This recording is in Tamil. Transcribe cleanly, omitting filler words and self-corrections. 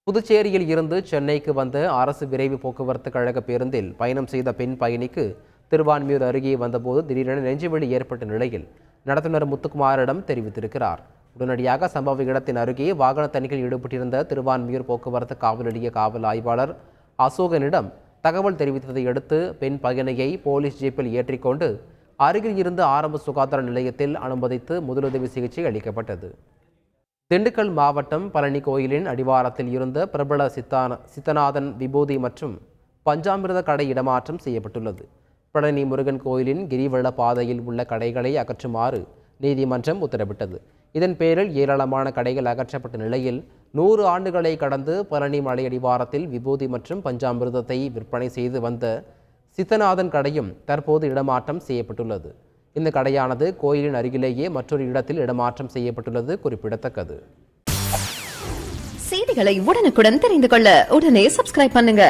புதுச்சேரியில் இருந்து சென்னைக்கு வந்த அரசு விரைவு போக்குவரத்து கழக பேருந்தில் பயணம் செய்த பெண் பயணிக்கு திருவான்மியூர் அருகே வந்தபோது திடீரென நெஞ்சுவலி ஏற்பட்ட நிலையில் நடத்துனர் முத்துக்குமாரிடம் தெரிவித்திருக்கிறார். உடனடியாக சம்பவ இடத்தின் அருகே வாகன தணிக்கையில் ஈடுபட்டிருந்த திருவான்மியூர் போக்குவரத்து காவல் நிலைய காவல் ஆய்வாளர் அசோகனிடம் தகவல் தெரிவித்ததை அடுத்து பெண் பயணியை போலீஸ் ஜீப்பில் ஏற்றிக்கொண்டு அருகில் இருந்த ஆரம்ப சுகாதார நிலையத்தில் அனுமதித்து முதலுதவி சிகிச்சை அளிக்கப்பட்டது. திண்டுக்கல் மாவட்டம் பழனி கோயிலின் அடிவாரத்தில் இருந்த பிரபல சித்தநாதன் விபூதி மற்றும் பஞ்சாமிர்த கடை இடமாற்றம் செய்யப்பட்டுள்ளது. பழனி முருகன் கோயிலின் கிரிவல பாதையில் உள்ள கடைகளை அகற்றுமாறு நீதிமன்றம் உத்தரவிட்டது. இதன் பேரில் ஏராளமான கடைகள் அகற்றப்பட்ட நிலையில் 100 ஆண்டுகளை கடந்து பழனி மலை அடிவாரத்தில் விபூதி மற்றும் பஞ்சாமிர்தத்தை விற்பனை செய்து வந்த சித்தநாதன் கடையும் தற்போது இடமாற்றம் செய்யப்பட்டுள்ளது. இந்த கடையானது கோயிலின் அருகிலேயே மற்றொரு இடத்தில் இடமாற்றம் செய்யப்பட்டுள்ளது குறிப்பிடத்தக்கது. செய்திகளை உடனுக்குடன் தெரிந்து கொள்ள உடனே சப்ஸ்கிரைப் பண்ணுங்க.